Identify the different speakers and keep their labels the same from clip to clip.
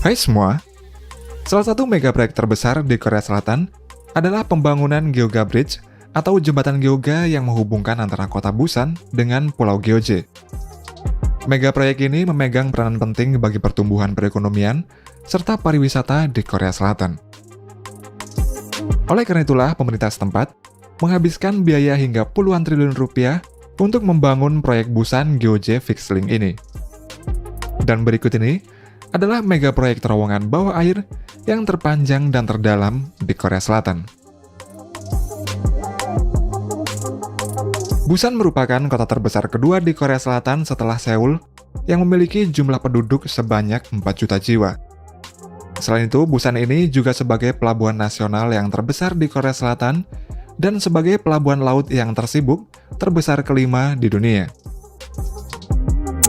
Speaker 1: Hai semua, salah satu mega proyek terbesar di Korea Selatan adalah pembangunan Gyeongga Bridge atau jembatan Gyeongga yang menghubungkan antara kota Busan dengan Pulau Gyeonggi. Mega proyek ini memegang peranan penting bagi pertumbuhan perekonomian serta pariwisata di Korea Selatan. Oleh karena itulah, pemerintah setempat menghabiskan biaya hingga puluhan triliun rupiah untuk membangun proyek Busan Gyeonggi Fixed Link ini. Dan berikut ini adalah mega proyek terowongan bawah air yang terpanjang dan terdalam di Korea Selatan. Busan merupakan kota terbesar kedua di Korea Selatan setelah Seoul yang memiliki jumlah penduduk sebanyak 4 juta jiwa. Selain itu, Busan ini juga sebagai pelabuhan nasional yang terbesar di Korea Selatan dan sebagai pelabuhan laut yang tersibuk terbesar kelima di dunia.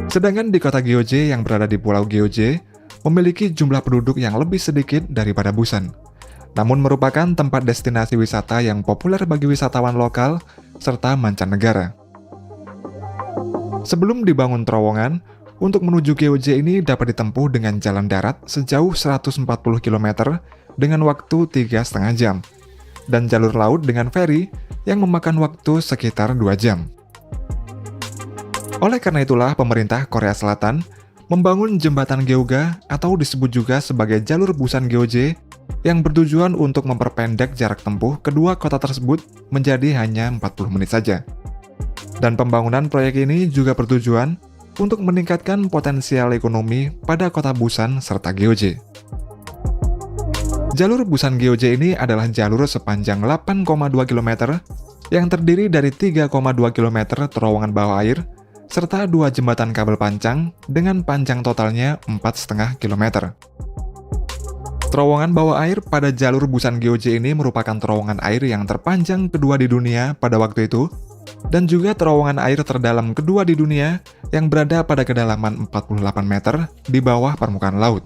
Speaker 1: Sedangkan di kota Gyeonggi yang berada di Pulau Gyeonggi memiliki jumlah penduduk yang lebih sedikit daripada Busan, namun merupakan tempat destinasi wisata yang populer bagi wisatawan lokal serta mancanegara. Sebelum dibangun terowongan, untuk menuju Gyeonggi ini dapat ditempuh dengan jalan darat sejauh 140 km dengan waktu 3,5 jam, dan jalur laut dengan feri yang memakan waktu sekitar 2 jam. Oleh karena itulah, pemerintah Korea Selatan membangun jembatan Gyeongga atau disebut juga sebagai jalur Busan Gyeonggi yang bertujuan untuk memperpendek jarak tempuh kedua kota tersebut menjadi hanya 40 menit saja. Dan pembangunan proyek ini juga bertujuan untuk meningkatkan potensial ekonomi pada kota Busan serta Gyeonggi. Jalur Busan Gyeonggi ini adalah jalur sepanjang 8,2 km yang terdiri dari 3,2 km terowongan bawah air serta 2 jembatan kabel pancang dengan panjang totalnya 4,5 km. Terowongan bawah air pada jalur Busan Gyeonggi ini merupakan terowongan air yang terpanjang kedua di dunia pada waktu itu, dan juga terowongan air terdalam kedua di dunia yang berada pada kedalaman 48 meter di bawah permukaan laut.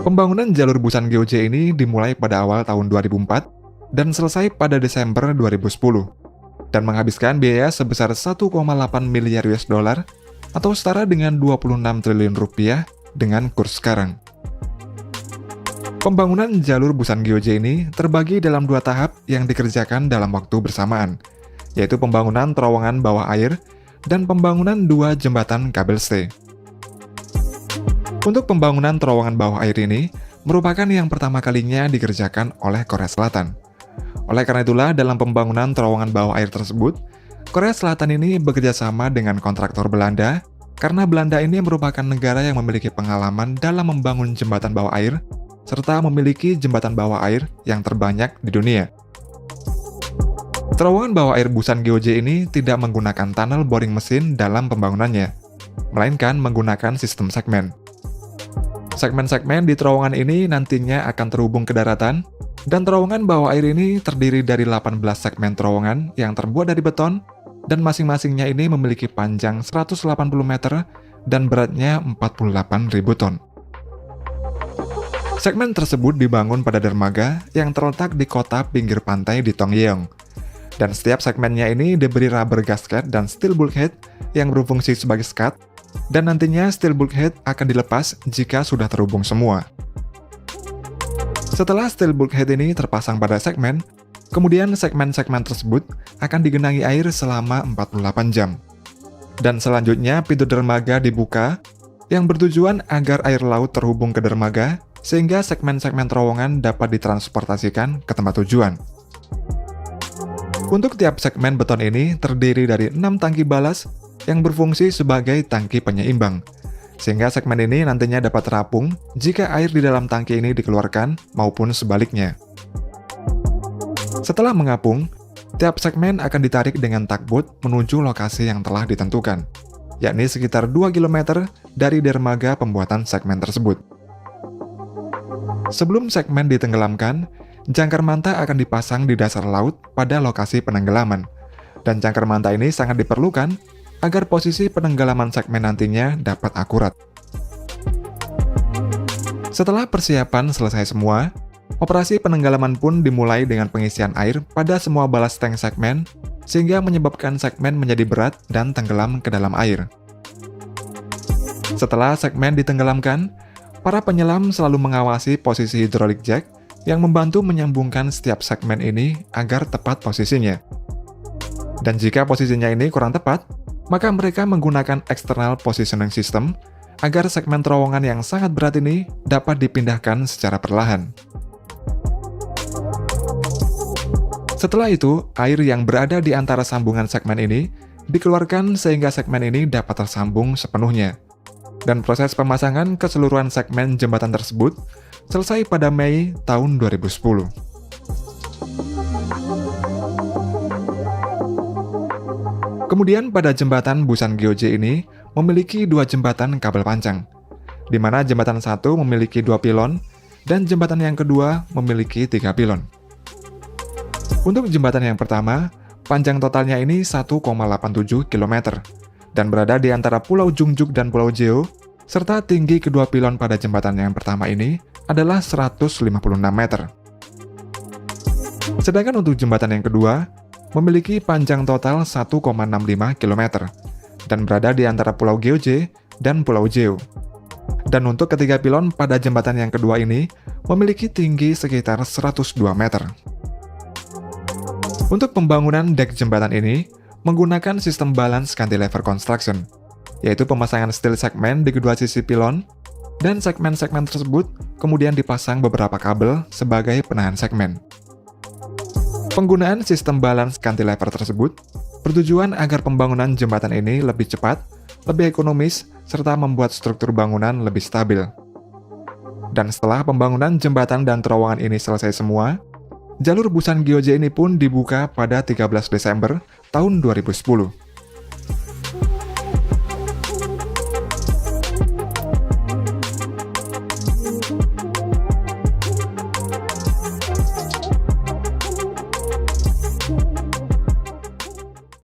Speaker 1: Pembangunan jalur Busan Gyeonggi ini dimulai pada awal tahun 2004 dan selesai pada Desember 2010. Dan menghabiskan biaya sebesar 1,8 miliar US dollar atau setara dengan 26 triliun rupiah dengan kurs sekarang. Pembangunan jalur Busan Gyeonggi ini terbagi dalam 2 tahap yang dikerjakan dalam waktu bersamaan, yaitu pembangunan terowongan bawah air dan pembangunan 2 jembatan kabel stay. Untuk pembangunan terowongan bawah air ini merupakan yang pertama kalinya dikerjakan oleh Korea Selatan. Oleh karena itulah, dalam pembangunan terowongan bawah air tersebut, Korea Selatan ini bekerja sama dengan kontraktor Belanda, karena Belanda ini merupakan negara yang memiliki pengalaman dalam membangun jembatan bawah air, serta memiliki jembatan bawah air yang terbanyak di dunia. Terowongan bawah air Busan Gyeonggi ini tidak menggunakan tunnel boring mesin dalam pembangunannya, melainkan menggunakan sistem segmen. Segmen-segmen di terowongan ini nantinya akan terhubung ke daratan, dan terowongan bawah air ini terdiri dari 18 segmen terowongan yang terbuat dari beton, dan masing-masingnya ini memiliki panjang 180 meter dan beratnya 48.000 ton. Segmen tersebut dibangun pada dermaga yang terletak di kota pinggir pantai di Tongyeong, dan setiap segmennya ini diberi rubber gasket dan steel bulkhead yang berfungsi sebagai skat, dan nantinya steel bulkhead akan dilepas jika sudah terhubung semua. Setelah steel bulkhead ini terpasang pada segmen, kemudian segmen-segmen tersebut akan digenangi air selama 48 jam. Dan selanjutnya pintu dermaga dibuka yang bertujuan agar air laut terhubung ke dermaga sehingga segmen-segmen terowongan dapat ditransportasikan ke tempat tujuan. Untuk tiap segmen beton ini terdiri dari 6 tangki balas yang berfungsi sebagai tangki penyeimbang, sehingga segmen ini nantinya dapat terapung jika air di dalam tangki ini dikeluarkan maupun sebaliknya. Setelah mengapung, tiap segmen akan ditarik dengan tugboat menuju lokasi yang telah ditentukan, yakni sekitar 2 km dari dermaga pembuatan segmen tersebut. Sebelum segmen ditenggelamkan, jangkar manta akan dipasang di dasar laut pada lokasi penenggelaman, dan jangkar manta ini sangat diperlukan agar posisi penenggelaman segmen nantinya dapat akurat. Setelah persiapan selesai semua, operasi penenggelaman pun dimulai dengan pengisian air pada semua balas tank segmen, sehingga menyebabkan segmen menjadi berat dan tenggelam ke dalam air. Setelah segmen ditenggelamkan, Para penyelam selalu mengawasi posisi hydraulic jack yang membantu menyambungkan setiap segmen ini agar tepat posisinya. Dan jika posisinya ini kurang tepat, maka mereka menggunakan external positioning system agar segmen terowongan yang sangat berat ini dapat dipindahkan secara perlahan. Setelah itu, air yang berada di antara sambungan segmen ini dikeluarkan sehingga segmen ini dapat tersambung sepenuhnya. Dan proses pemasangan keseluruhan segmen jembatan tersebut selesai pada Mei tahun 2010. Kemudian pada jembatan Busan Gyeonggi ini memiliki 2 jembatan kabel panjang, di mana jembatan satu memiliki 2 pilon dan jembatan yang kedua memiliki 3 pilon. Untuk jembatan yang pertama, panjang totalnya ini 1,87 km dan berada di antara Pulau Jungjuk dan Pulau Jeju, serta tinggi kedua pilon pada jembatan yang pertama ini adalah 156 meter. Sedangkan untuk jembatan yang kedua, memiliki panjang total 1,65 km dan berada di antara Pulau Gyeonggi dan Pulau Jeju. Dan untuk ketiga pilon pada jembatan yang kedua ini memiliki tinggi sekitar 102 meter. Untuk pembangunan dek jembatan ini menggunakan sistem balance cantilever construction, yaitu pemasangan steel segmen di kedua sisi pilon, dan segmen-segmen tersebut kemudian dipasang beberapa kabel sebagai penahan segmen. Penggunaan sistem balance cantilever tersebut bertujuan agar pembangunan jembatan ini lebih cepat, lebih ekonomis, serta membuat struktur bangunan lebih stabil. Dan setelah pembangunan jembatan dan terowongan ini selesai semua, jalur Busan Gyeonggi ini pun dibuka pada 13 Desember tahun 2010.